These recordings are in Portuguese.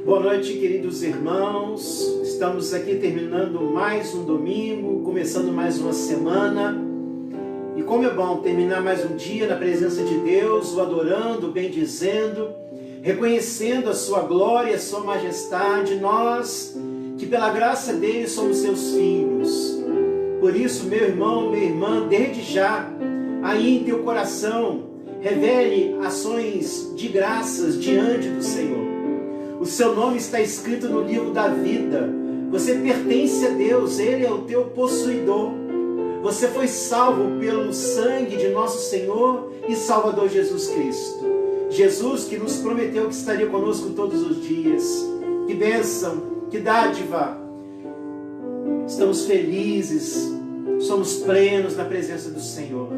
Boa noite, queridos irmãos. Estamos aqui terminando mais um domingo, começando mais uma semana. E como é bom terminar mais um dia na presença de Deus, o adorando, o bendizendo, reconhecendo a sua glória, a sua majestade, nós que pela graça dele somos seus filhos. Por isso, meu irmão, minha irmã, desde já, aí em teu coração, revele ações de graças diante do Senhor. O seu nome está escrito no livro da vida. Você pertence a Deus, Ele é o teu possuidor. Você foi salvo pelo sangue de nosso Senhor e Salvador Jesus Cristo. Jesus que nos prometeu que estaria conosco todos os dias. Que bênção, que dádiva. Estamos felizes, somos plenos na presença do Senhor.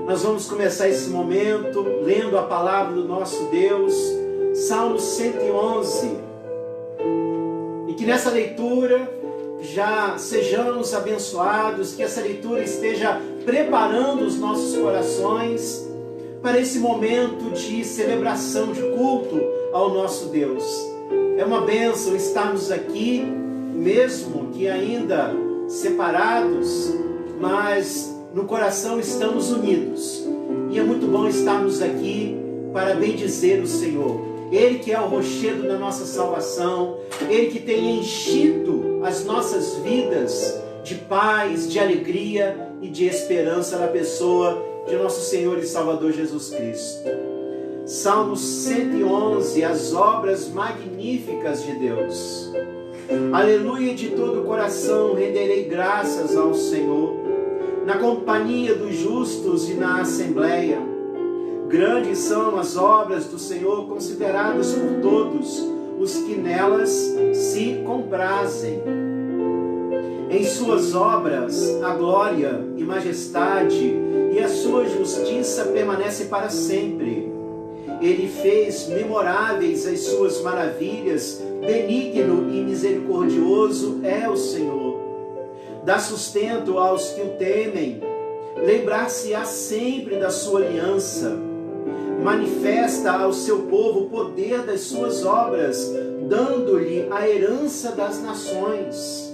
Nós vamos começar esse momento lendo a palavra do nosso Deus, Salmo 111. E que nessa leitura já sejamos abençoados, que essa leitura esteja preparando os nossos corações para esse momento de celebração, de culto ao nosso Deus. É uma bênção estarmos aqui, mesmo que ainda separados, mas no coração estamos unidos. E é muito bom estarmos aqui para bendizer o Senhor. Ele que é o rochedo da nossa salvação, Ele que tem enchido as nossas vidas de paz, de alegria e de esperança na pessoa de nosso Senhor e Salvador Jesus Cristo. Salmo 111, as obras magníficas de Deus. Aleluia, de todo o coração renderei graças ao Senhor, na companhia dos justos e na assembleia. Grandes são as obras do Senhor, consideradas por todos os que nelas se comprazem. Em suas obras a glória e majestade, e a sua justiça permanece para sempre. Ele fez memoráveis as suas maravilhas, benigno e misericordioso é o Senhor. Dá sustento aos que o temem, lembrar-se-á sempre da sua aliança. Manifesta ao seu povo o poder das suas obras, dando-lhe a herança das nações.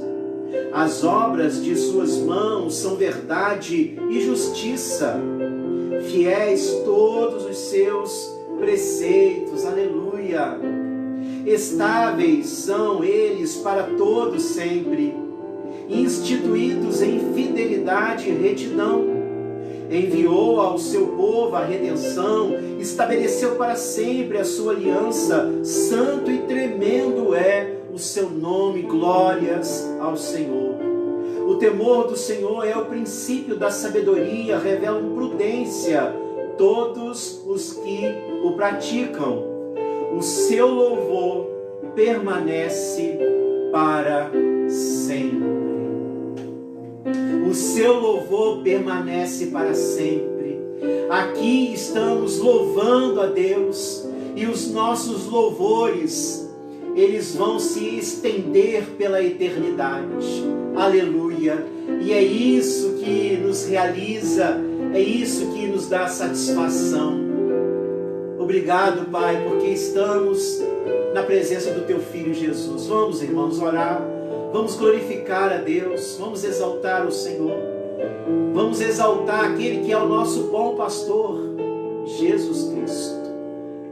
As obras de suas mãos são verdade e justiça. Fiéis todos os seus preceitos. Aleluia. Estáveis são eles para todos sempre, instituídos em fidelidade e retidão. Enviou ao seu povo a redenção, estabeleceu para sempre a sua aliança. Santo e tremendo é o seu nome, glórias ao Senhor. O temor do Senhor é o princípio da sabedoria, revelam prudência todos os que o praticam. O seu louvor permanece para sempre. O seu louvor permanece para sempre. Aqui estamos louvando a Deus e os nossos louvores, eles vão se estender pela eternidade. Aleluia! E é isso que nos realiza, é isso que nos dá satisfação. Obrigado, Pai, porque estamos na presença do Teu Filho Jesus. Vamos, irmãos, orar. Vamos glorificar a Deus, vamos exaltar o Senhor, vamos exaltar aquele que é o nosso bom pastor, Jesus Cristo.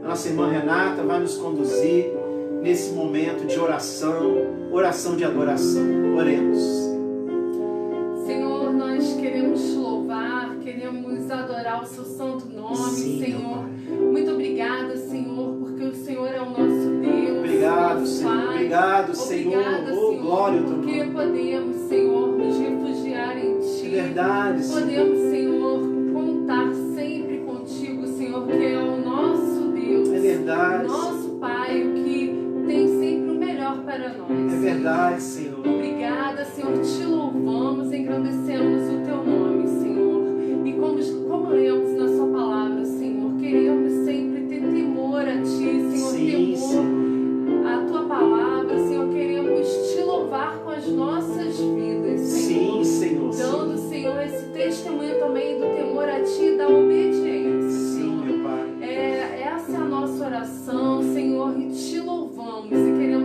A nossa irmã Renata vai nos conduzir nesse momento de oração, oração de adoração. Oremos. Senhor, nós queremos te louvar, queremos adorar o seu santo nome. Sim, Senhor. Muito obrigada, Senhor, porque o Senhor é o nosso Deus. Obrigado, Senhor. Pai. Obrigado, Senhor. Senhor, Glória ao teu nome. porque podemos, Senhor, nos refugiar em Ti. É verdade, Senhor. Podemos, Senhor, contar sempre contigo, Senhor, que é o nosso Deus. É verdade. Nosso Pai, o que tem sempre o melhor para nós. É verdade, Senhor. Obrigada, Senhor, te louvamos, engrandecemos o Teu nome, Senhor. E como lemos na Sua palavra, Senhor, queremos sempre ter temor a Ti, Senhor, Sim, temor à Tua palavra, Senhor, queremos te louvar com as nossas vidas, Senhor. Sim, Senhor. Dando, Senhor, esse testemunho também do temor a Ti e da obediência, Sim, Senhor. meu Pai. Essa é a nossa oração, Senhor, e te louvamos e queremos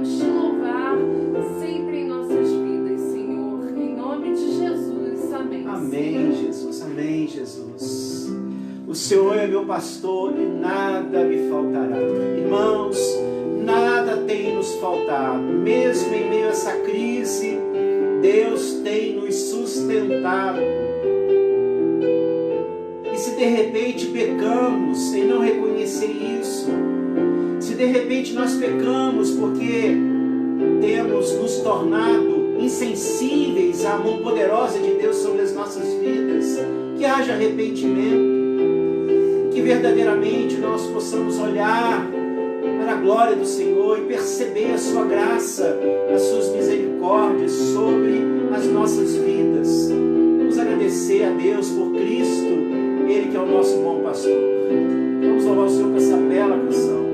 meu pastor e nada me faltará. Irmãos, nada tem nos faltado. Mesmo em meio a essa crise, Deus tem nos sustentado. E se de repente pecamos em não reconhecer isso, se de repente nós pecamos porque temos nos tornado insensíveis à mão poderosa de Deus sobre as nossas vidas, que haja arrependimento, que verdadeiramente nós possamos olhar para a glória do Senhor e perceber a sua graça, as suas misericórdias sobre as nossas vidas. Vamos agradecer a Deus por Cristo, Ele que é o nosso bom pastor. Vamos louvar o Senhor com essa bela canção.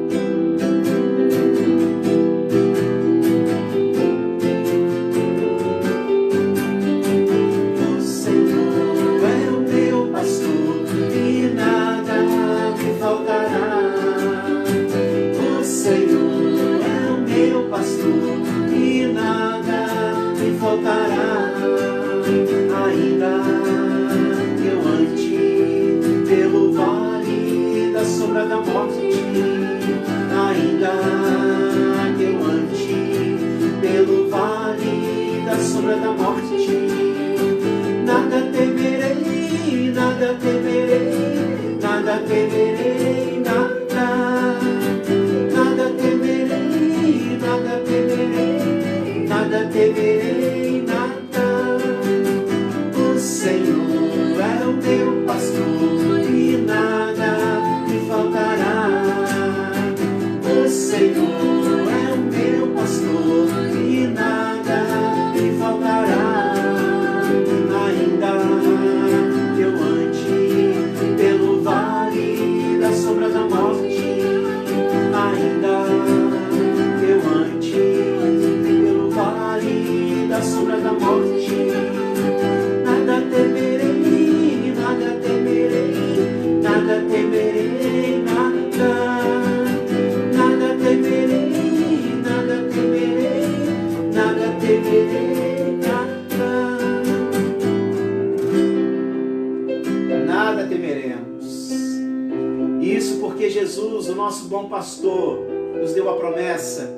Jesus, o nosso bom pastor, nos deu a promessa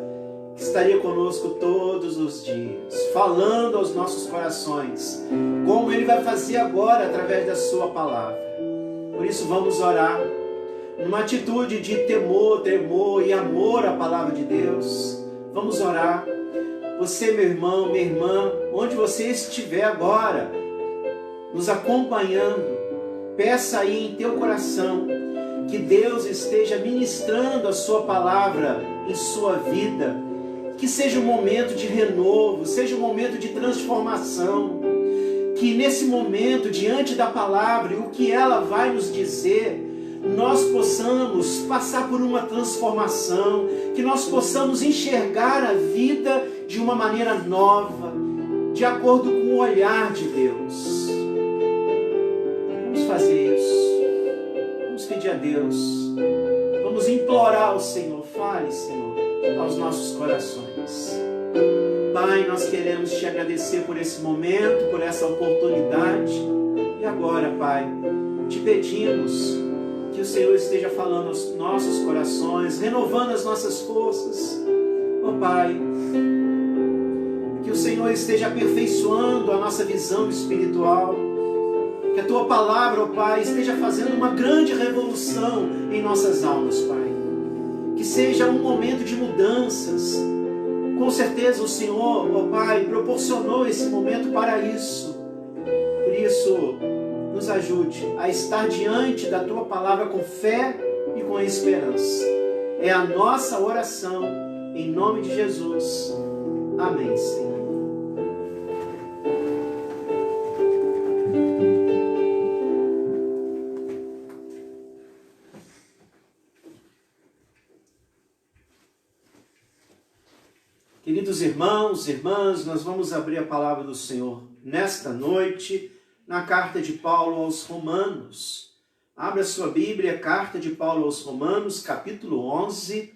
que estaria conosco todos os dias, falando aos nossos corações, como Ele vai fazer agora através da sua palavra. Por isso vamos orar, numa atitude de temor e amor à palavra de Deus. Vamos orar. Você, meu irmão, minha irmã, onde você estiver agora, nos acompanhando, peça aí em teu coração que Deus esteja ministrando a sua palavra em sua vida, que seja um momento de renovo, seja um momento de transformação, que nesse momento, diante da palavra e o que ela vai nos dizer, nós possamos passar por uma transformação, que nós possamos enxergar a vida de uma maneira nova, de acordo com o olhar de Deus. Vamos fazer isso. Vamos pedir a Deus, vamos implorar ao Senhor. Fale, Senhor, aos nossos corações. Pai, nós queremos te agradecer por esse momento, por essa oportunidade. E agora, Pai, te pedimos que o Senhor esteja falando aos nossos corações, renovando as nossas forças. Ó Pai, que o Senhor esteja aperfeiçoando a nossa visão espiritual, que a Tua palavra, ó Pai, esteja fazendo uma grande revolução em nossas almas, Pai. Que seja um momento de mudanças. Com certeza o Senhor, ó Pai, proporcionou esse momento para isso. Por isso, nos ajude a estar diante da Tua palavra com fé e com esperança. É a nossa oração, em nome de Jesus. Amém, Senhor. Queridos irmãos e irmãs, nós vamos abrir a palavra do Senhor nesta noite, na carta de Paulo aos Romanos. Abra sua Bíblia, carta de Paulo aos Romanos, capítulo 11.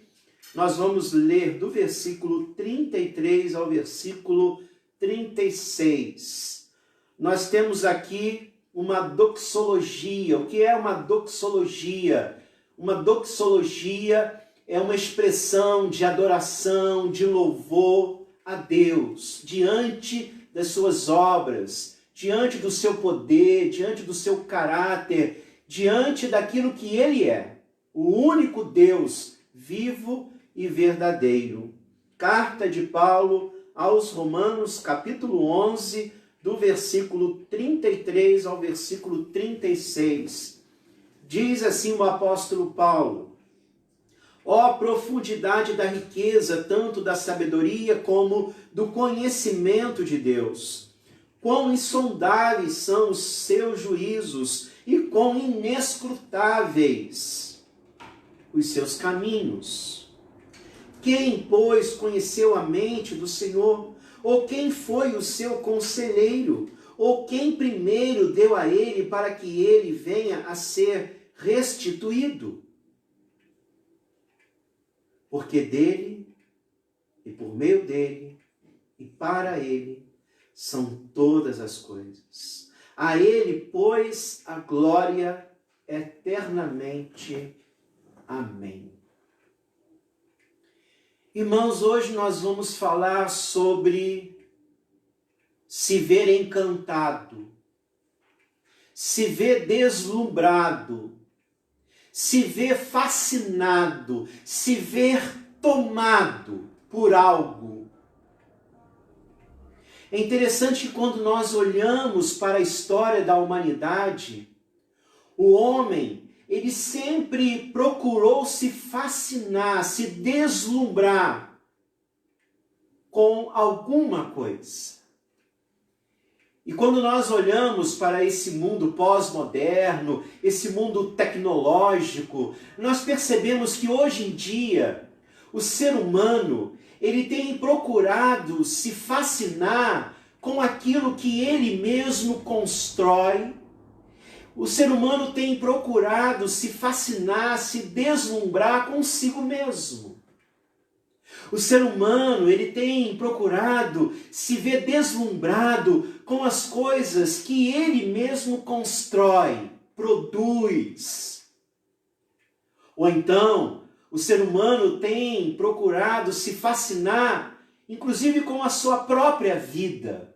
Nós vamos ler do versículo 33 ao versículo 36. Nós temos aqui uma doxologia. O que é uma doxologia? Uma doxologia é uma expressão de adoração, de louvor a Deus, diante das suas obras, diante do seu poder, diante do seu caráter, diante daquilo que Ele é, o único Deus vivo e verdadeiro. Carta de Paulo aos Romanos, capítulo 11, do versículo 33 ao versículo 36. Diz assim o apóstolo Paulo: ó profundidade da riqueza, tanto da sabedoria como do conhecimento de Deus! Quão insondáveis são os seus juízos e quão inescrutáveis os seus caminhos! Quem, pois, conheceu a mente do Senhor? Ou quem foi o seu conselheiro? Ou quem primeiro deu a ele para que ele venha a ser restituído? Porque dele, e por meio dele, e para ele, são todas as coisas. A ele, pois, a glória eternamente. Amém. Irmãos, hoje nós vamos falar sobre se ver encantado, se ver deslumbrado, se ver fascinado, se ver tomado por algo. É interessante que quando nós olhamos para a história da humanidade, o homem, ele sempre procurou se fascinar, se deslumbrar com alguma coisa. E quando nós olhamos para esse mundo pós-moderno, esse mundo tecnológico, nós percebemos que hoje em dia o ser humano, ele tem procurado se fascinar com aquilo que ele mesmo constrói. O ser humano tem procurado se fascinar, se deslumbrar consigo mesmo. O ser humano, ele tem procurado se ver deslumbrado com as coisas que ele mesmo constrói, produz. Ou então, o ser humano tem procurado se fascinar, inclusive com a sua própria vida.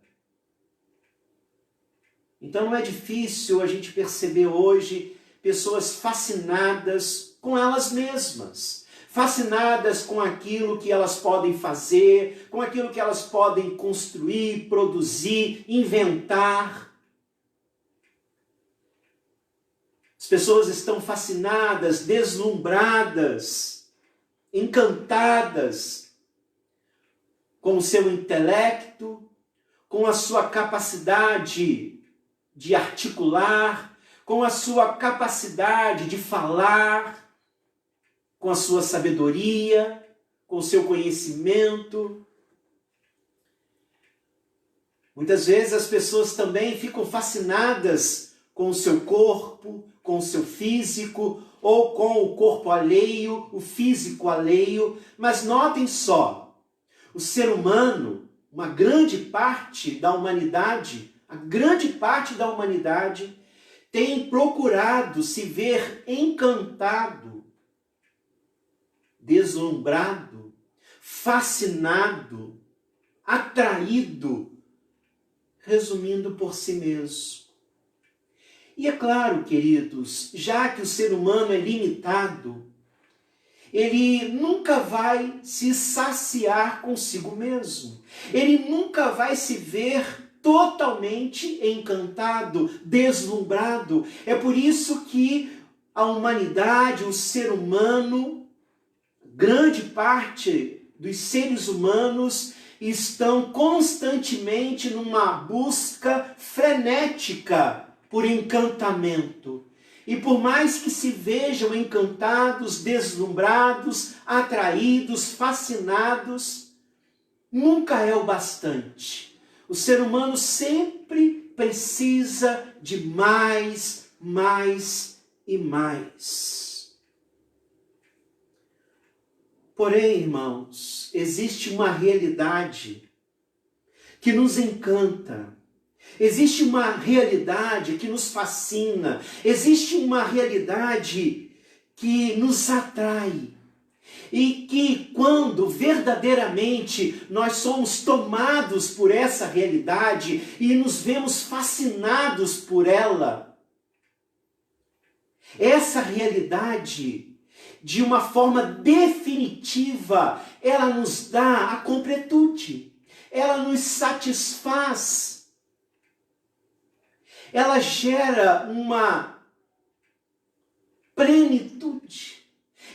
Então não é difícil a gente perceber hoje pessoas fascinadas com elas mesmas, fascinadas com aquilo que elas podem fazer, com aquilo que elas podem construir, produzir, inventar. As pessoas estão fascinadas, deslumbradas, encantadas com o seu intelecto, com a sua capacidade de articular, com a sua capacidade de falar, com a sua sabedoria, com o seu conhecimento. Muitas vezes as pessoas também ficam fascinadas com o seu corpo, com o seu físico, ou com o corpo alheio, o físico alheio. Mas notem só, o ser humano, uma grande parte da humanidade, a grande parte da humanidade tem procurado se ver encantado, deslumbrado, fascinado, atraído, resumindo por si mesmo. E é claro, queridos, já que o ser humano é limitado, ele nunca vai se saciar consigo mesmo. Ele nunca vai se ver totalmente encantado, deslumbrado. É por isso que a humanidade, o ser humano, grande parte dos seres humanos estão constantemente numa busca frenética por encantamento. E por mais que se vejam encantados, deslumbrados, atraídos, fascinados, nunca é o bastante. O ser humano sempre precisa de mais, mais e mais. Porém, irmãos, existe uma realidade que nos encanta, Existe uma realidade que nos fascina, existe uma realidade que nos atrai. E que quando verdadeiramente nós somos tomados por essa realidade e nos vemos fascinados por ela, essa realidade, de uma forma definitiva, ela nos dá a completude, ela nos satisfaz, ela gera uma plenitude.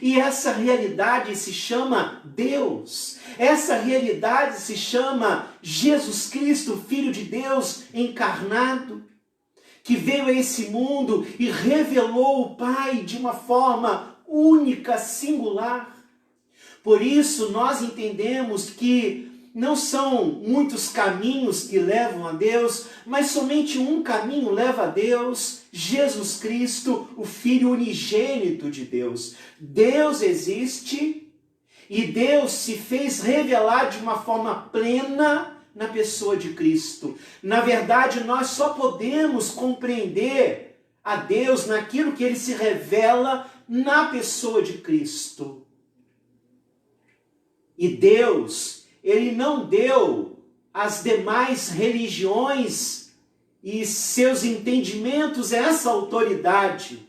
E essa realidade se chama Deus. Essa realidade se chama Jesus Cristo, Filho de Deus encarnado, que veio a esse mundo e revelou o Pai de uma forma única, singular. Por isso nós entendemos que não são muitos caminhos que levam a Deus, mas somente um caminho leva a Deus, Jesus Cristo, o Filho unigênito de Deus. Deus existe e Deus se fez revelar de uma forma plena na pessoa de Cristo. Na verdade, nós só podemos compreender a Deus naquilo que Ele se revela na pessoa de Cristo. E Deus, Ele não deu às demais religiões e seus entendimentos essa autoridade.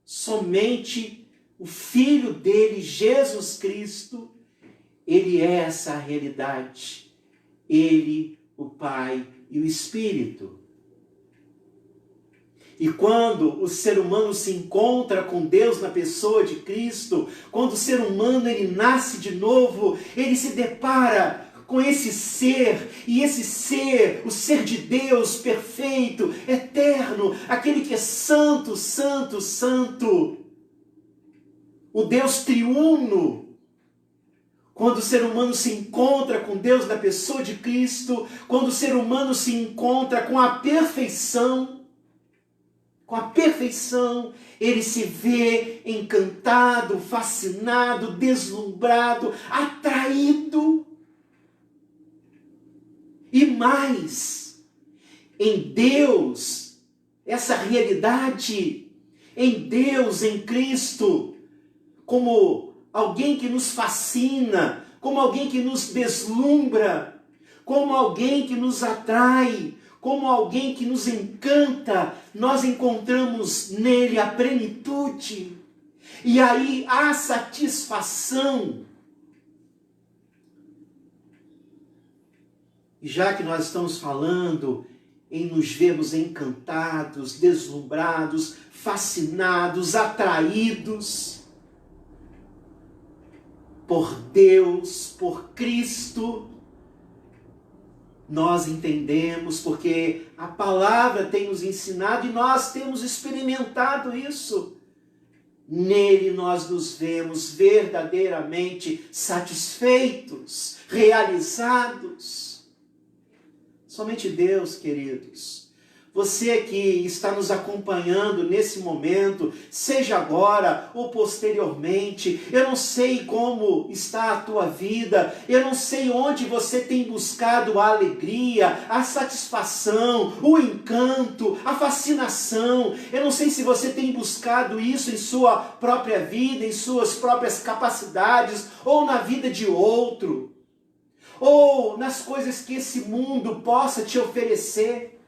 Somente o Filho dele, Jesus Cristo, Ele é essa realidade. Ele, o Pai e o Espírito. E quando o ser humano se encontra com Deus na pessoa de Cristo, quando o ser humano ele nasce de novo, ele se depara com esse ser, e esse ser, o ser de Deus perfeito, eterno, aquele que é santo, santo, santo, o Deus triuno. Quando o ser humano se encontra com Deus na pessoa de Cristo, quando o ser humano se encontra com a perfeição, ele se vê encantado, fascinado, deslumbrado, atraído. E mais, em Deus, essa realidade, em Deus, em Cristo, como alguém que nos fascina, como alguém que nos deslumbra, como alguém que nos atrai, como alguém que nos encanta, nós encontramos nele a plenitude, e aí a satisfação. E já que nós estamos falando em nos vermos encantados, deslumbrados, fascinados, atraídos por Deus, por Cristo, nós entendemos, porque a palavra tem nos ensinado e nós temos experimentado isso. Nele nós nos vemos verdadeiramente satisfeitos, realizados. Somente Deus, queridos. Você que está nos acompanhando nesse momento, seja agora ou posteriormente, eu não sei como está a tua vida, eu não sei onde você tem buscado a alegria, a satisfação, o encanto, a fascinação. Eu não sei se você tem buscado isso em sua própria vida, em suas próprias capacidades, ou na vida de outro, ou nas coisas que esse mundo possa te oferecer.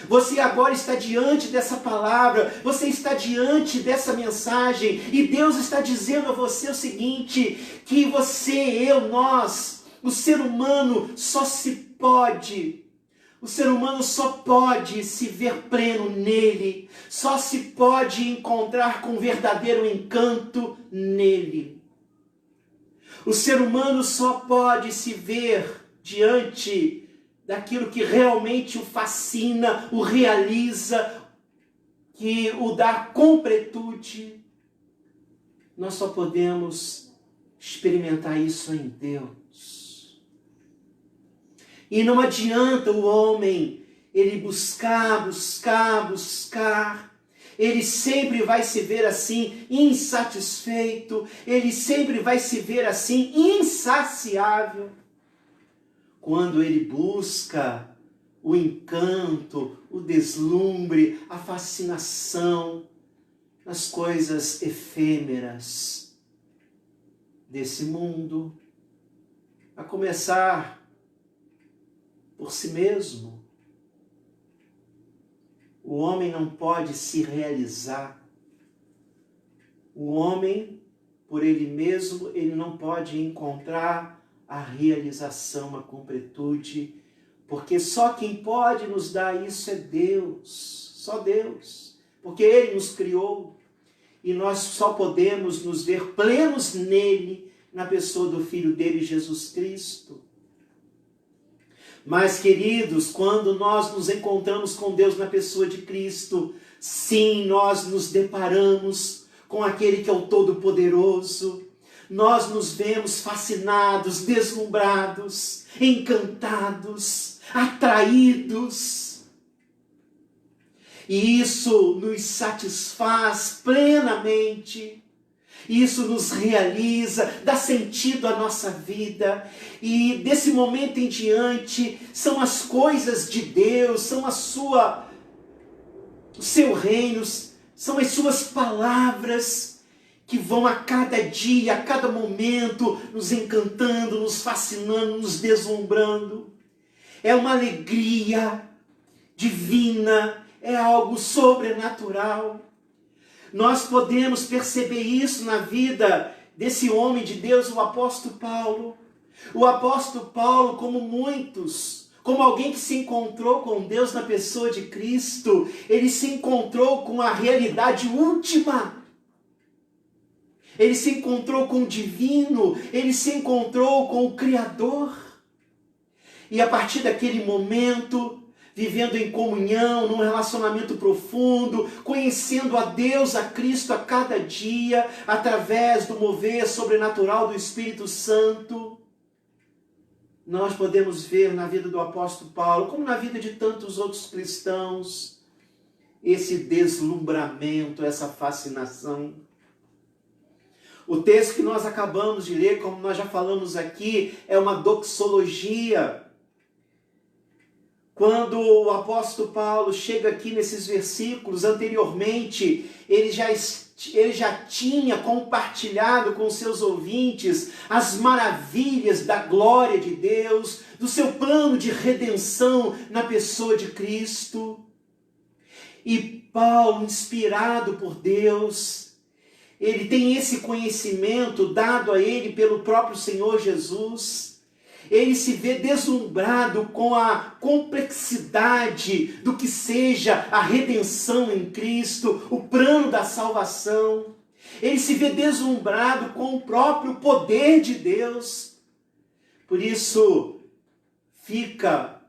Você agora está diante dessa palavra, você está diante dessa mensagem, e Deus está dizendo a você o seguinte, que você, eu, nós, o ser humano só pode se ver pleno nele, só se pode encontrar com verdadeiro encanto nele. O ser humano só pode se ver diante daquilo que realmente o fascina, o realiza, que o dá completude. Nós só podemos experimentar isso em Deus. E não adianta o homem, ele buscar, ele sempre vai se ver assim insatisfeito, ele sempre vai se ver assim insaciável. Quando ele busca o encanto, o deslumbre, a fascinação nas coisas efêmeras desse mundo, a começar por si mesmo. O homem não pode se realizar. O homem, por ele mesmo, ele não pode encontrar a realização, a completude, porque só quem pode nos dar isso é Deus, só Deus, porque Ele nos criou e nós só podemos nos ver plenos nele, na pessoa do Filho dele, Jesus Cristo. Mas, queridos, quando nós nos encontramos com Deus na pessoa de Cristo, sim, nós nos deparamos com aquele que é o Todo-Poderoso. Nós nos vemos fascinados, deslumbrados, encantados, atraídos. E isso nos satisfaz plenamente. Isso nos realiza, dá sentido à nossa vida. E desse momento em diante, são as coisas de Deus, são o seu reino, são as suas palavras que vão a cada dia, a cada momento, nos encantando, nos fascinando, nos deslumbrando. É uma alegria divina, é algo sobrenatural. Nós podemos perceber isso na vida desse homem de Deus, o apóstolo Paulo. O apóstolo Paulo, como muitos, como alguém que se encontrou com Deus na pessoa de Cristo, ele se encontrou com a realidade última. Ele se encontrou com o divino, ele se encontrou com o Criador. E a partir daquele momento, vivendo em comunhão, num relacionamento profundo, conhecendo a Deus, a Cristo a cada dia, através do mover sobrenatural do Espírito Santo, nós podemos ver na vida do apóstolo Paulo, como na vida de tantos outros cristãos, esse deslumbramento, essa fascinação. O texto que nós acabamos de ler, como nós já falamos aqui, é uma doxologia. Quando o apóstolo Paulo chega aqui nesses versículos, anteriormente, ele já tinha compartilhado com seus ouvintes as maravilhas da glória de Deus, do seu plano de redenção na pessoa de Cristo. E Paulo, inspirado por Deus, ele tem esse conhecimento dado a ele pelo próprio Senhor Jesus. Ele se vê deslumbrado com a complexidade do que seja a redenção em Cristo, o plano da salvação. Ele se vê deslumbrado com o próprio poder de Deus. Por isso, fica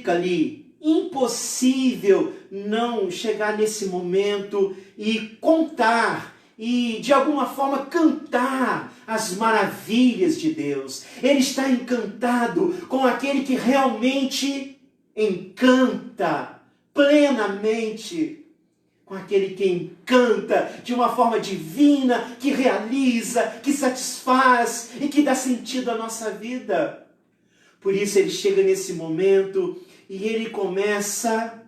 ali impossível não chegar nesse momento e contar e de alguma forma cantar as maravilhas de Deus. Ele está encantado com aquele que realmente encanta plenamente, com aquele que encanta de uma forma divina, que realiza, que satisfaz e que dá sentido à nossa vida. Por isso ele chega nesse momento e ele começa a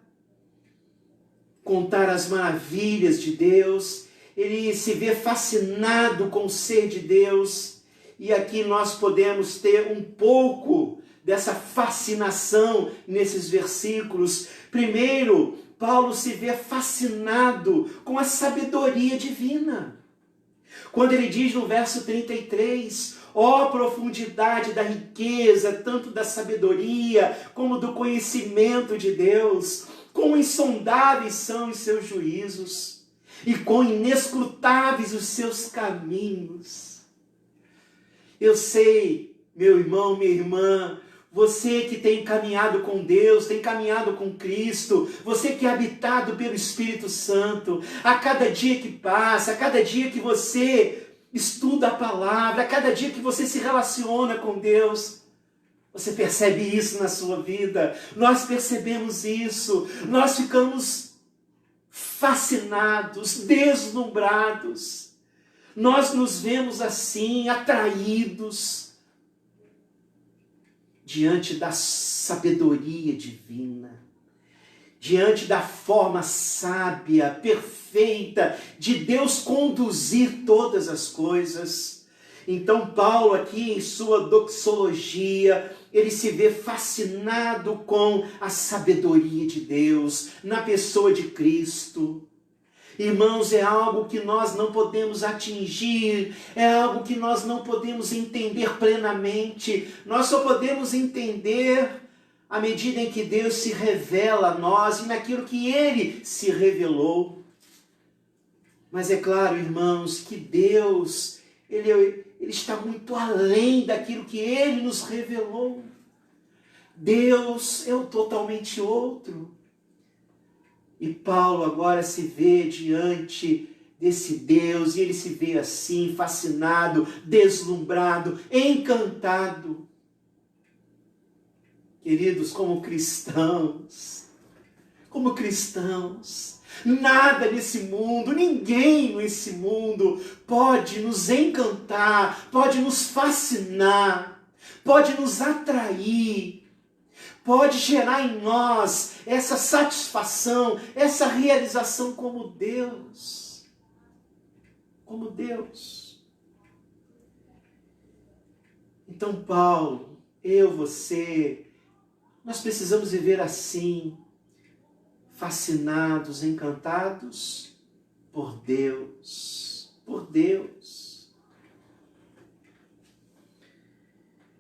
contar as maravilhas de Deus. Ele se vê fascinado com o ser de Deus. E aqui nós podemos ter um pouco dessa fascinação nesses versículos. Primeiro, Paulo se vê fascinado com a sabedoria divina. Quando ele diz no verso 33, ó profundidade da riqueza, tanto da sabedoria como do conhecimento de Deus, quão insondáveis são os seus juízos e quão inescrutáveis os seus caminhos. Eu sei, meu irmão, minha irmã, você que tem caminhado com Deus, tem caminhado com Cristo, você que é habitado pelo Espírito Santo, a cada dia que passa, a cada dia que você estuda a palavra, a cada dia que você se relaciona com Deus, você percebe isso na sua vida. Nós percebemos isso, nós ficamos fascinados, deslumbrados. Nós nos vemos assim, atraídos. diante da sabedoria divina, diante da forma sábia, perfeita de Deus conduzir todas as coisas. Então Paulo aqui em sua doxologia, ele se vê fascinado com a sabedoria de Deus, na pessoa de Cristo. Irmãos, é algo que nós não podemos atingir, é algo que nós não podemos entender plenamente. Nós só podemos entender à medida em que Deus se revela a nós e naquilo que Ele se revelou. Mas é claro, irmãos, que Deus, Ele está muito além daquilo que Ele nos revelou. Deus é o totalmente outro. E Paulo agora se vê diante desse Deus, e ele se vê assim, fascinado, deslumbrado, encantado. Queridos, como cristãos, nada nesse mundo, ninguém nesse mundo pode nos encantar, pode nos fascinar, pode nos atrair, pode gerar em nós essa satisfação, essa realização como Deus. Como Deus. Então, Paulo, eu, você, nós precisamos viver assim, fascinados, encantados por Deus. Por Deus.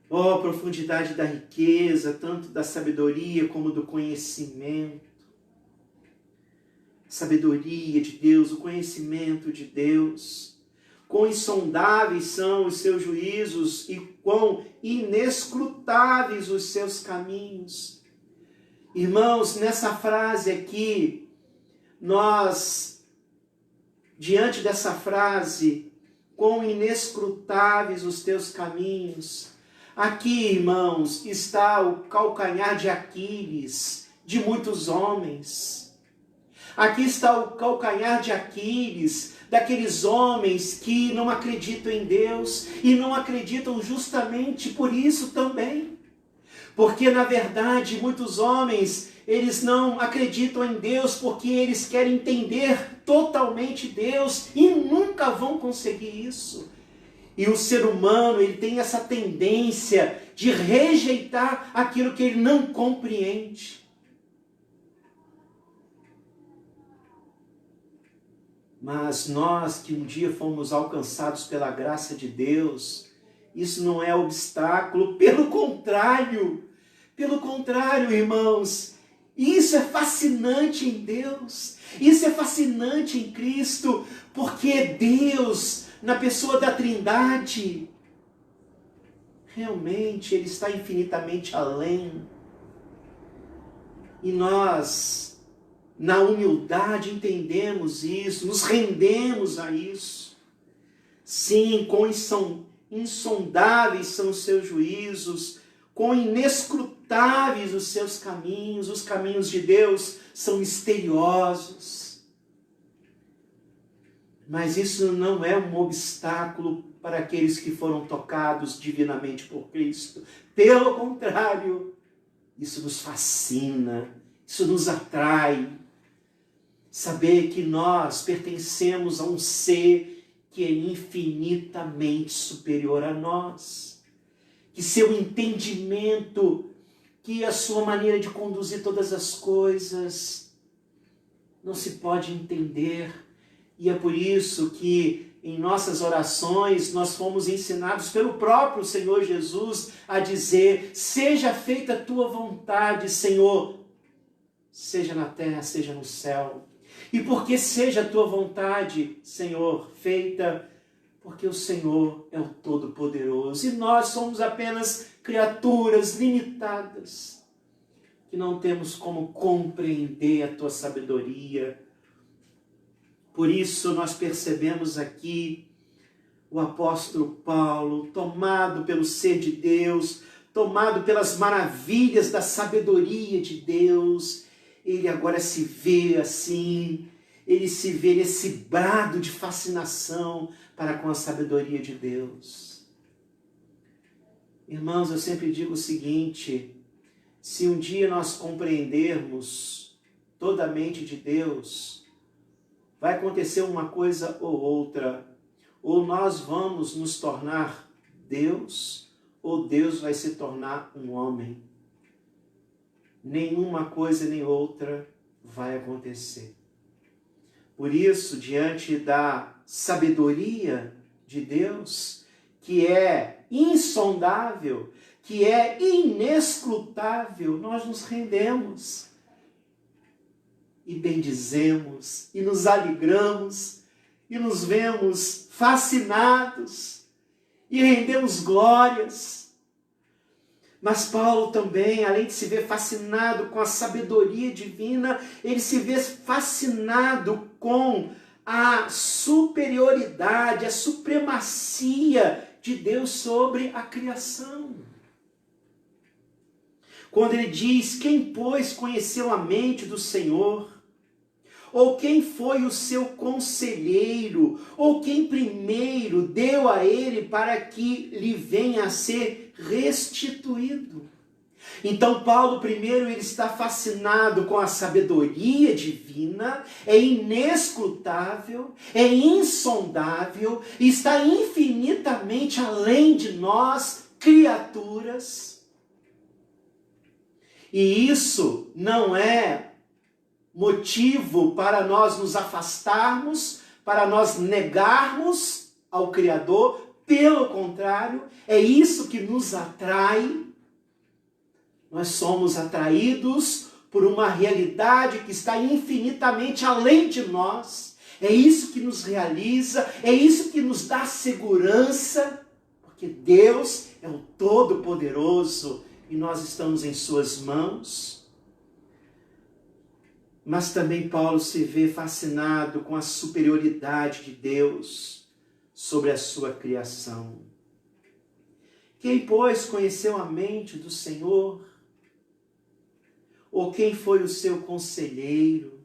Ó, profundidade da riqueza, tanto da sabedoria como do conhecimento. Sabedoria de Deus, o conhecimento de Deus. Quão insondáveis são os seus juízos e quão inescrutáveis os seus caminhos. Irmãos, nessa frase aqui, nós, diante dessa frase, quão inescrutáveis os teus caminhos, aqui, irmãos, está o calcanhar de Aquiles de muitos homens. Aqui está o calcanhar de Aquiles daqueles homens que não acreditam em Deus e não acreditam justamente por isso também. Porque, na verdade, muitos homens, eles não acreditam em Deus porque eles querem entender totalmente Deus e nunca vão conseguir isso. E o ser humano, ele tem essa tendência de rejeitar aquilo que ele não compreende. Mas nós que um dia fomos alcançados pela graça de Deus, isso não é obstáculo, pelo contrário, irmãos, isso é fascinante em Deus, isso é fascinante em Cristo, porque Deus, na pessoa da Trindade, realmente Ele está infinitamente além. E nós, na humildade, entendemos isso, nos rendemos a isso. Sim, quão insondáveis são os seus juízos, quão inescrutáveis os seus caminhos. Os caminhos de Deus são misteriosos. Mas isso não é um obstáculo para aqueles que foram tocados divinamente por Cristo. Pelo contrário, isso nos fascina, isso nos atrai. Saber que nós pertencemos a um ser que é infinitamente superior a nós. Que seu entendimento, que a sua maneira de conduzir todas as coisas, não se pode entender. E é por isso que em nossas orações nós fomos ensinados pelo próprio Senhor Jesus a dizer: seja feita a tua vontade, Senhor, seja na terra, seja no céu. E porque seja a tua vontade, Senhor, feita, porque o Senhor é o Todo-Poderoso e nós somos apenas criaturas limitadas, que não temos como compreender a tua sabedoria. Por isso nós percebemos aqui o apóstolo Paulo, tomado pelo ser de Deus, tomado pelas maravilhas da sabedoria de Deus, ele agora se vê assim, ele se vê nesse brado de fascinação para com a sabedoria de Deus. Irmãos, eu sempre digo o seguinte: se um dia nós compreendermos toda a mente de Deus, vai acontecer uma coisa ou outra. Ou nós vamos nos tornar Deus, ou Deus vai se tornar um homem. Nenhuma coisa nem outra vai acontecer. Por isso, diante da sabedoria de Deus, que é insondável, que é inescrutável, nós nos rendemos e bendizemos e nos alegramos e nos vemos fascinados e rendemos glórias. Mas Paulo também, além de se ver fascinado com a sabedoria divina, ele se vê fascinado com a superioridade, a supremacia de Deus sobre a criação. Quando ele diz: quem, pois, conheceu a mente do Senhor? Ou quem foi o seu conselheiro? Ou quem primeiro deu a ele para que lhe venha a ser restituído? Então Paulo primeiro ele está fascinado com a sabedoria divina, é inescrutável, é insondável, está infinitamente além de nós, criaturas. E isso não é motivo para nós nos afastarmos, para nós negarmos ao Criador. Pelo contrário, é isso que nos atrai. Nós somos atraídos por uma realidade que está infinitamente além de nós. É isso que nos realiza, é isso que nos dá segurança, porque Deus é o Todo-Poderoso e nós estamos em suas mãos. Mas também Paulo se vê fascinado com a superioridade de Deus sobre a sua criação. Quem, pois, conheceu a mente do Senhor? Ou quem foi o seu conselheiro?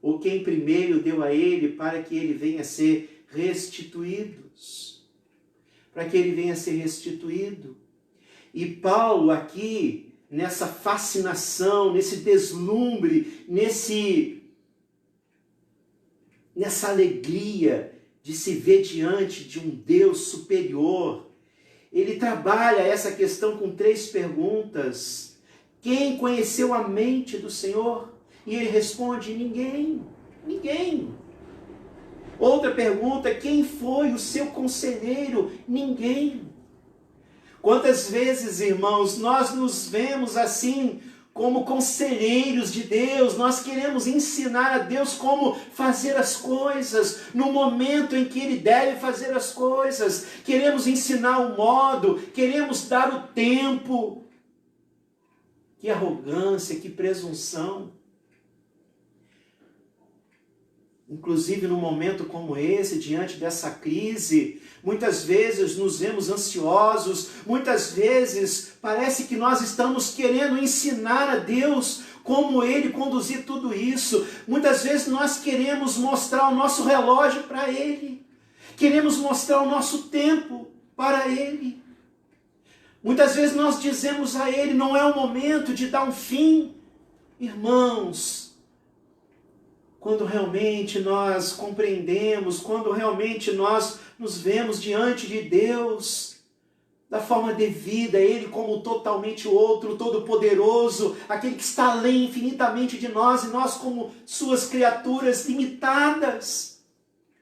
Ou quem primeiro deu a ele para que ele venha a ser restituído? Para que ele venha a ser restituído. E Paulo aqui, nessa fascinação, nesse deslumbre, nessa alegria de se ver diante de um Deus superior, ele trabalha essa questão com 3 perguntas. Quem conheceu a mente do Senhor? E ele responde: ninguém, ninguém. Outra pergunta: quem foi o seu conselheiro? Ninguém. Quantas vezes, irmãos, nós nos vemos assim, como conselheiros de Deus, nós queremos ensinar a Deus como fazer as coisas, no momento em que Ele deve fazer as coisas, queremos ensinar o modo, queremos dar o tempo. Que arrogância, que presunção. Inclusive num momento como esse, diante dessa crise, muitas vezes nos vemos ansiosos, muitas vezes parece que nós estamos querendo ensinar a Deus como Ele conduzir tudo isso. Muitas vezes nós queremos mostrar o nosso relógio para Ele, queremos mostrar o nosso tempo para Ele. Muitas vezes nós dizemos a Ele: não é o momento de dar um fim. Irmãos, quando realmente nós compreendemos, quando realmente nós nos vemos diante de Deus da forma devida, Ele como totalmente outro, todo-poderoso, aquele que está além infinitamente de nós, e nós como suas criaturas limitadas,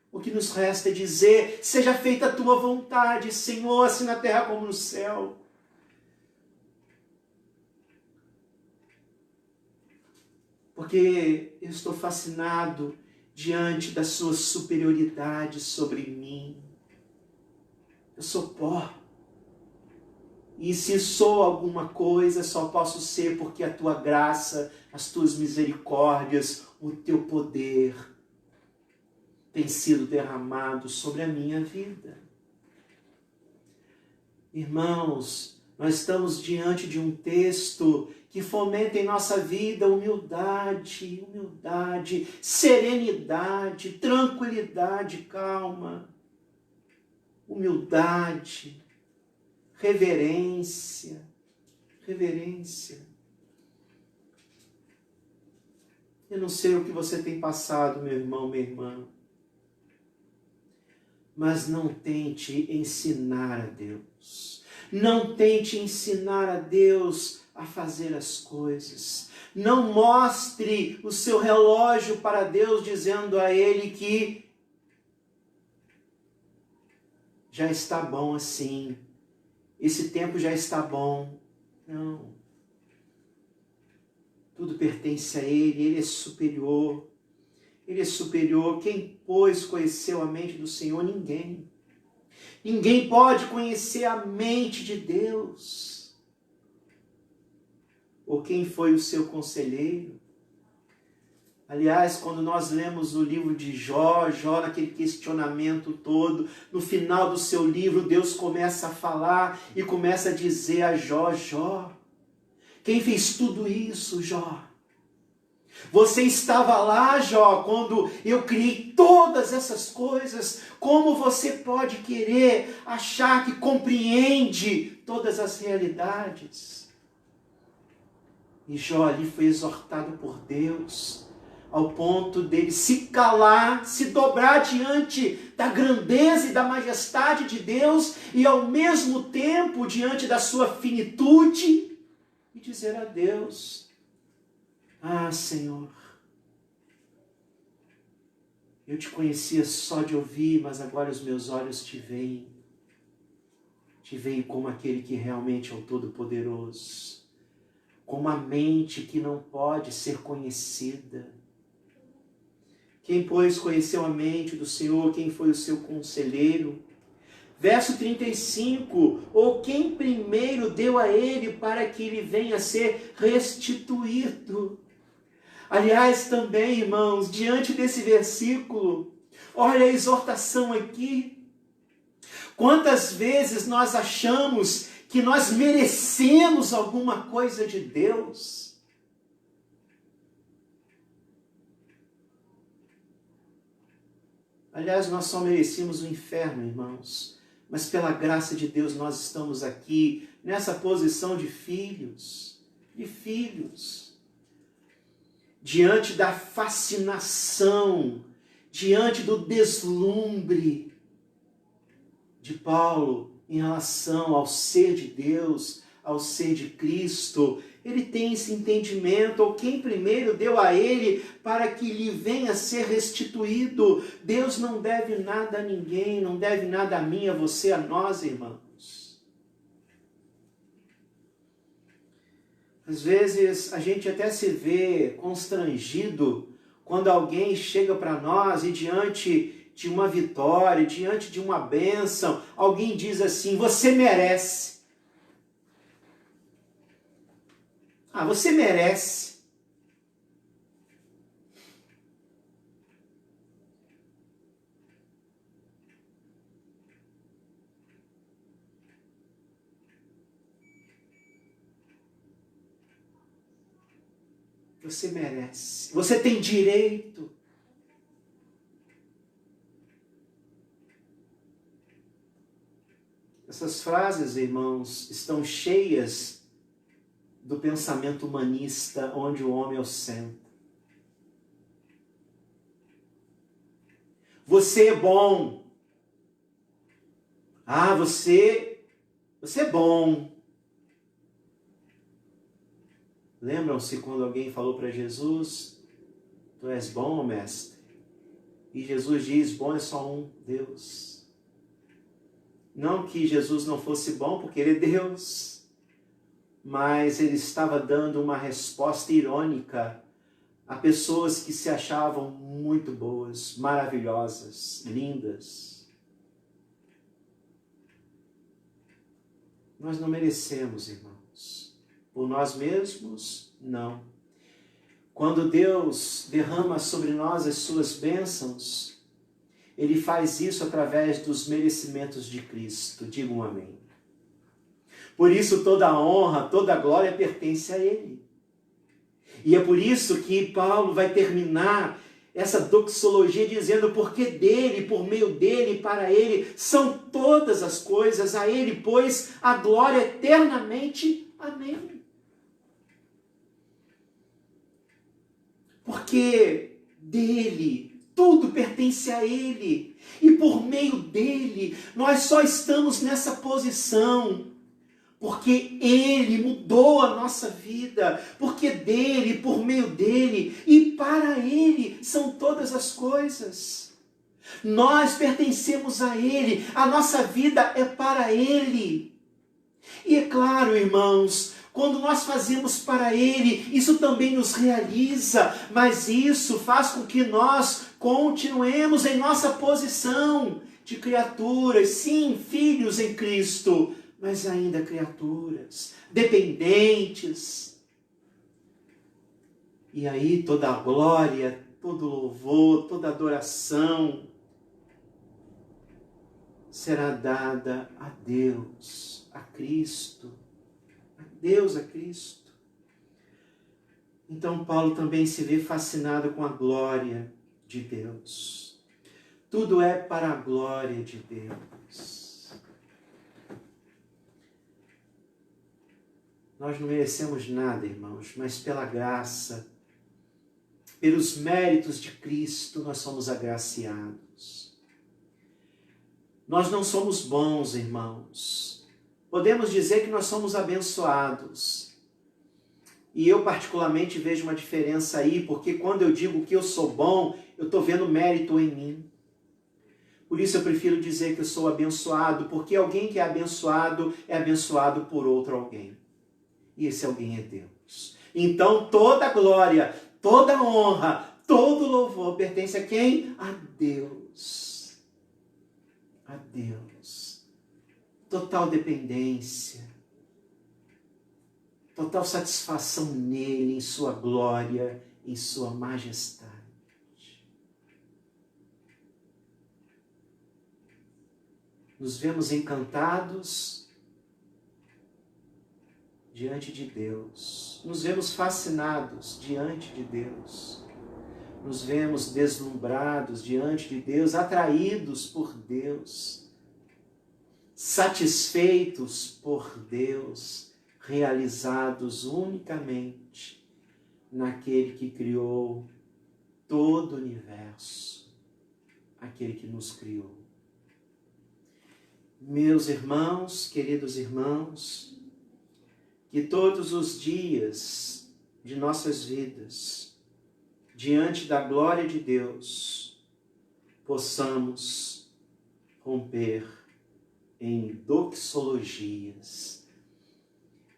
o que nos resta é dizer: seja feita a tua vontade, Senhor, assim na terra como no céu. Porque eu estou fascinado diante da sua superioridade sobre mim. Eu sou pó. E se sou alguma coisa, só posso ser porque a tua graça, as tuas misericórdias, o teu poder tem sido derramado sobre a minha vida. Irmãos, nós estamos diante de um texto que fomenta em nossa vida humildade, serenidade, tranquilidade, calma, humildade. reverência. Reverência. Eu não sei o que você tem passado, meu irmão, minha irmã. Mas não tente ensinar a Deus. Não tente ensinar a Deus a fazer as coisas. Não mostre o seu relógio para Deus, dizendo a Ele que já está bom assim. Esse tempo já está bom. Não. Tudo pertence a Ele, Ele é superior. Ele é superior. Quem, pois, conheceu a mente do Senhor? Ninguém. Ninguém pode conhecer a mente de Deus. Ou quem foi o seu conselheiro? Aliás, quando nós lemos o livro de Jó, Jó naquele questionamento todo, no final do seu livro, Deus começa a falar e começa a dizer a Jó, Jó, quem fez tudo isso, Jó? Você estava lá, Jó, quando eu criei todas essas coisas. Como você pode querer achar que compreende todas as realidades? E Jó ali foi exortado por Deus, ao ponto dele se calar, se dobrar diante da grandeza e da majestade de Deus, e ao mesmo tempo diante da sua finitude, e dizer a Deus, ah, Senhor, eu te conhecia só de ouvir, mas agora os meus olhos te veem. Te veem como aquele que realmente é o Todo-Poderoso, como a mente que não pode ser conhecida. Quem, pois, conheceu a mente do Senhor? Quem foi o seu conselheiro? Verso 35, ou quem primeiro deu a ele para que ele venha a ser restituído? Aliás, também, irmãos, diante desse versículo, olha a exortação aqui. Quantas vezes nós achamos que nós merecemos alguma coisa de Deus? Aliás, nós só merecíamos o inferno, irmãos. Mas pela graça de Deus nós estamos aqui nessa posição de filhos. Diante da fascinação, diante do deslumbre de Paulo em relação ao ser de Deus, ao ser de Cristo, ele tem esse entendimento, ou quem primeiro deu a ele para que lhe venha a ser restituído. Deus não deve nada a ninguém, não deve nada a mim, a você, a nós, irmãos. Às vezes a gente até se vê constrangido quando alguém chega para nós e diante de uma vitória, diante de uma bênção, alguém diz assim, você merece. Ah, você merece. Você merece. Você tem direito. Essas frases, irmãos, estão cheias do pensamento humanista, onde o homem é o centro. Você é bom. Ah, você é bom. Lembram-se quando alguém falou para Jesus, tu és bom, mestre? E Jesus diz, bom é só um, Deus. Não que Jesus não fosse bom, porque ele é Deus, mas ele estava dando uma resposta irônica a pessoas que se achavam muito boas, maravilhosas, lindas. Nós não merecemos, irmãos. Por nós mesmos, não. Quando Deus derrama sobre nós as suas bênçãos, Ele faz isso através dos merecimentos de Cristo. Diga um amém. Por isso toda a honra, toda a glória pertence a Ele. E é por isso que Paulo vai terminar essa doxologia dizendo porque dele, por meio dele e para ele são todas as coisas, a ele, pois, a glória eternamente. Amém. Porque dele, tudo pertence a ele, e por meio dele, nós só estamos nessa posição, porque ele mudou a nossa vida, porque dele, por meio dele e para ele são todas as coisas. Nós pertencemos a ele, a nossa vida é para ele. E é claro, irmãos, quando nós fazemos para ele, isso também nos realiza, mas isso faz com que nós continuemos em nossa posição de criaturas, sim, filhos em Cristo, mas ainda criaturas, dependentes. E aí toda a glória, todo louvor, toda adoração será dada a Deus, a Cristo. A Deus, a Cristo. Então Paulo também se vê fascinado com a glória de Deus. Tudo é para a glória de Deus. Nós não merecemos nada, irmãos, mas pela graça, pelos méritos de Cristo, nós somos agraciados. Nós não somos bons, irmãos. Podemos dizer que nós somos abençoados. E eu particularmente vejo uma diferença aí, porque quando eu digo que eu sou bom, eu estou vendo mérito em mim. Por isso eu prefiro dizer que eu sou abençoado, porque alguém que é abençoado por outro alguém. E esse alguém é Deus. Então toda glória, toda honra, todo louvor pertence a quem? A Deus. A Deus. Total dependência. Total satisfação nele, em sua glória, em sua majestade. Nos vemos encantados diante de Deus. Nos vemos fascinados diante de Deus. Nos vemos deslumbrados diante de Deus, atraídos por Deus, satisfeitos por Deus, realizados unicamente naquele que criou todo o universo, aquele que nos criou. Meus irmãos, queridos irmãos, que todos os dias de nossas vidas, diante da glória de Deus, possamos romper em doxologias,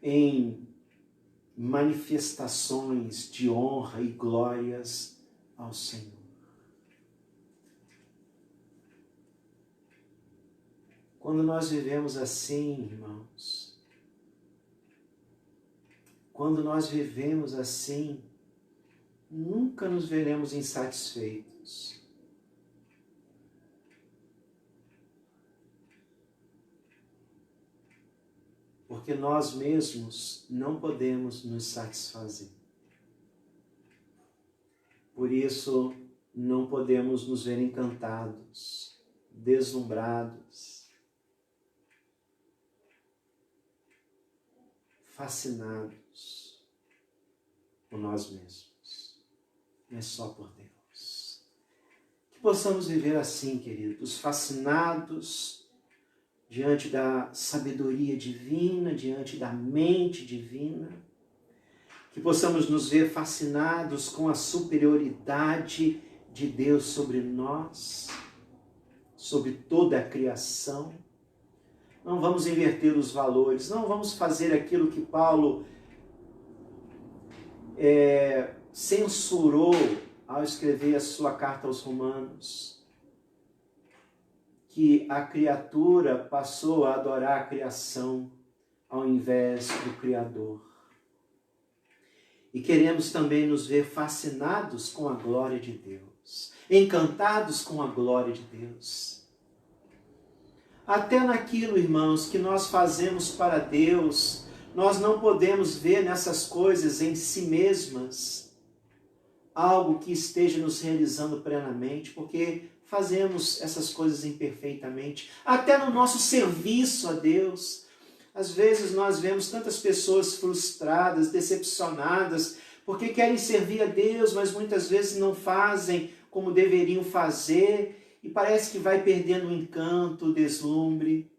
em manifestações de honra e glórias ao Senhor. Quando nós vivemos assim, irmãos, quando nós vivemos assim, nunca nos veremos insatisfeitos. Porque nós mesmos não podemos nos satisfazer. Por isso, não podemos nos ver encantados, deslumbrados, fascinados por nós mesmos. Não é só por Deus. Que possamos viver assim, queridos, fascinados diante da sabedoria divina, diante da mente divina. Que possamos nos ver fascinados com a superioridade de Deus sobre nós, sobre toda a criação. Não vamos inverter os valores, não vamos fazer aquilo que Paulo censurou ao escrever a sua carta aos Romanos, que a criatura passou a adorar a criação ao invés do Criador. E queremos também nos ver fascinados com a glória de Deus, encantados com a glória de Deus. Até naquilo, irmãos, que nós fazemos para Deus, nós não podemos ver nessas coisas em si mesmas algo que esteja nos realizando plenamente, porque fazemos essas coisas imperfeitamente, até no nosso serviço a Deus. Às vezes nós vemos tantas pessoas frustradas, decepcionadas, porque querem servir a Deus, mas muitas vezes não fazem como deveriam fazer, e parece que vai perdendo o encanto, o deslumbre,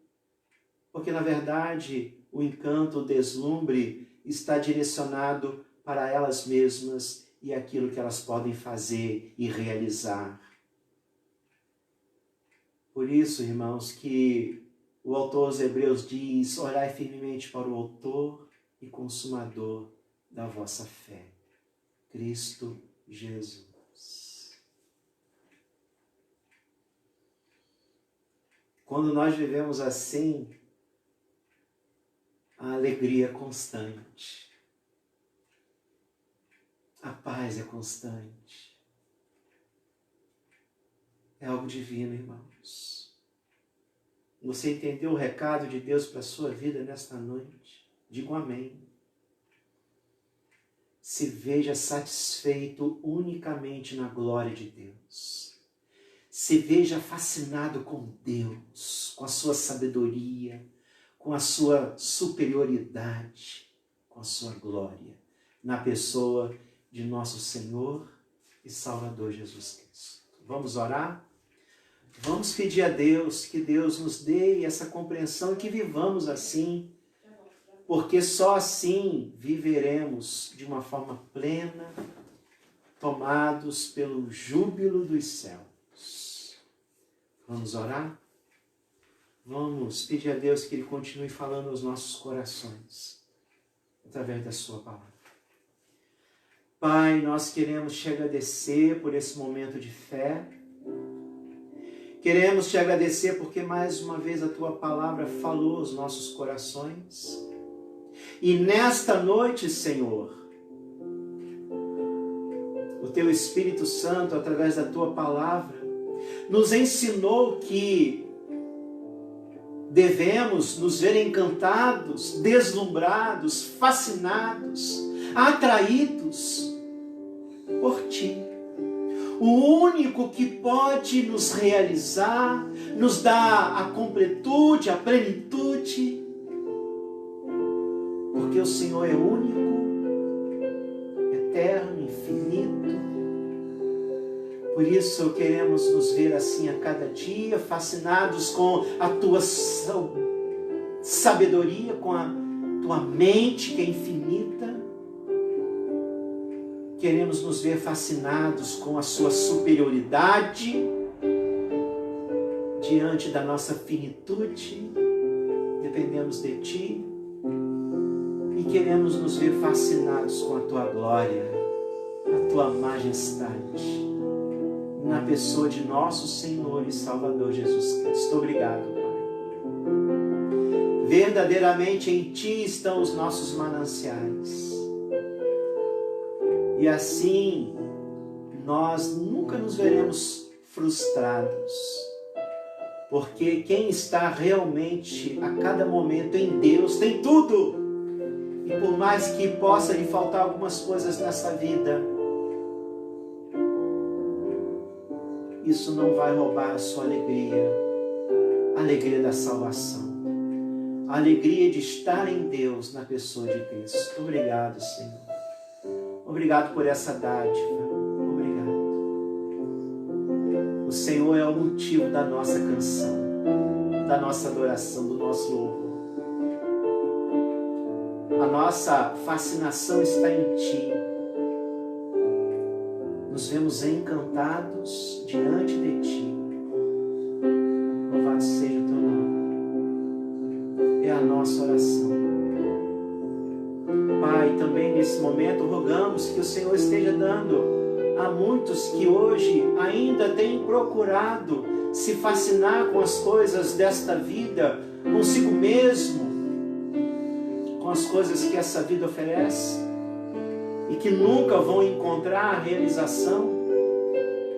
porque na verdade o encanto, o deslumbre está direcionado para elas mesmas e aquilo que elas podem fazer e realizar. Por isso, irmãos, que o autor aos Hebreus diz: olhai firmemente para o autor e consumador da vossa fé, Cristo Jesus. Quando nós vivemos assim, a alegria é constante, a paz é constante. É algo divino, irmãos. Você entendeu o recado de Deus para a sua vida nesta noite? Diga um amém. Se veja satisfeito unicamente na glória de Deus. Se veja fascinado com Deus, com a sua sabedoria, com a sua superioridade, com a sua glória, na pessoa de nosso Senhor e Salvador Jesus Cristo. Vamos orar? Vamos pedir a Deus que Deus nos dê essa compreensão e que vivamos assim, porque só assim viveremos de uma forma plena, tomados pelo júbilo dos céus. Vamos orar? Vamos pedir a Deus que Ele continue falando aos nossos corações, através da sua palavra. Pai, nós queremos te agradecer por esse momento de fé. Queremos te agradecer porque mais uma vez a tua palavra falou aos nossos corações. E nesta noite, Senhor, o teu Espírito Santo, através da tua palavra, nos ensinou que devemos nos ver encantados, deslumbrados, fascinados, atraídos por ti. O único que pode nos realizar, nos dar a completude, a plenitude, porque o Senhor é único, eterno, infinito. Por isso queremos nos ver assim a cada dia, fascinados com a tua sabedoria, com a tua mente que é infinita. Queremos nos ver fascinados com a sua superioridade diante da nossa finitude. Dependemos de ti. E queremos nos ver fascinados com a tua glória, a tua majestade, na pessoa de nosso Senhor e Salvador Jesus Cristo. Obrigado, Pai. Verdadeiramente em ti estão os nossos mananciais. E assim, nós nunca nos veremos frustrados, porque quem está realmente a cada momento em Deus tem tudo. E por mais que possa lhe faltar algumas coisas nessa vida, isso não vai roubar a sua alegria, a alegria da salvação, a alegria de estar em Deus na pessoa de Cristo. Obrigado, Senhor. Obrigado por essa dádiva. Obrigado. O Senhor é o motivo da nossa canção, da nossa adoração, do nosso louvor. A nossa fascinação está em ti. Nos vemos encantados diante de ti. Louvado seja o teu nome. É a nossa oração. Pai, também nesse momento rogamos que o Senhor esteja dando a muitos que hoje ainda têm procurado se fascinar com as coisas desta vida, consigo mesmo, com as coisas que essa vida oferece, e que nunca vão encontrar a realização,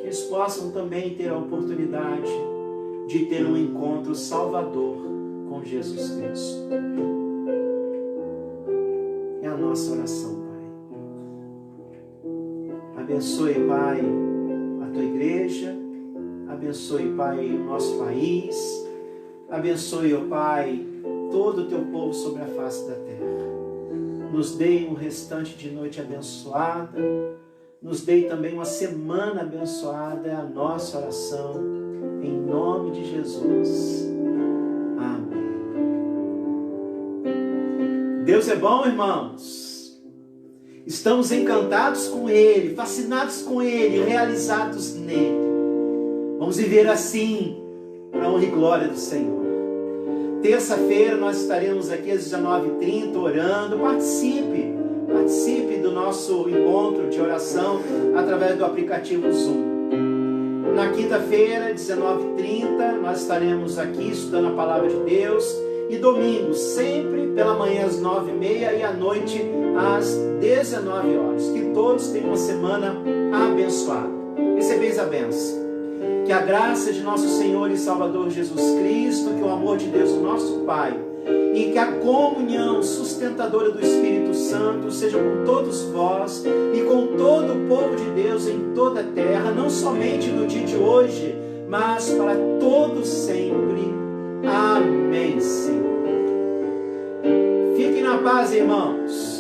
que eles possam também ter a oportunidade de ter um encontro salvador com Jesus Cristo. É a nossa oração, Pai. Abençoe, Pai, a tua igreja. Abençoe, Pai, o nosso país. Abençoe, ó Pai, todo o teu povo sobre a face da terra. Nos dê um restante de noite abençoada. Nos dê também uma semana abençoada. É a nossa oração. Em nome de Jesus. Amém. Deus é bom, irmãos. Estamos encantados com Ele, fascinados com Ele, realizados nele. Vamos viver assim, para a honra e glória do Senhor. Terça-feira nós estaremos aqui às 19h30 orando. Participe do nosso encontro de oração através do aplicativo Zoom. Na quinta-feira, 19h30, nós estaremos aqui estudando a Palavra de Deus. E domingo, sempre pela manhã às 9h30 e à noite às 19h. Que todos tenham uma semana abençoada. Recebeis a bênção. Que a graça de nosso Senhor e Salvador Jesus Cristo, que o amor de Deus, o nosso Pai, e que a comunhão sustentadora do Espírito Santo seja com todos vós e com todo o povo de Deus em toda a terra, não somente no dia de hoje, mas para todos sempre. Amém, Senhor. Fiquem na paz, irmãos.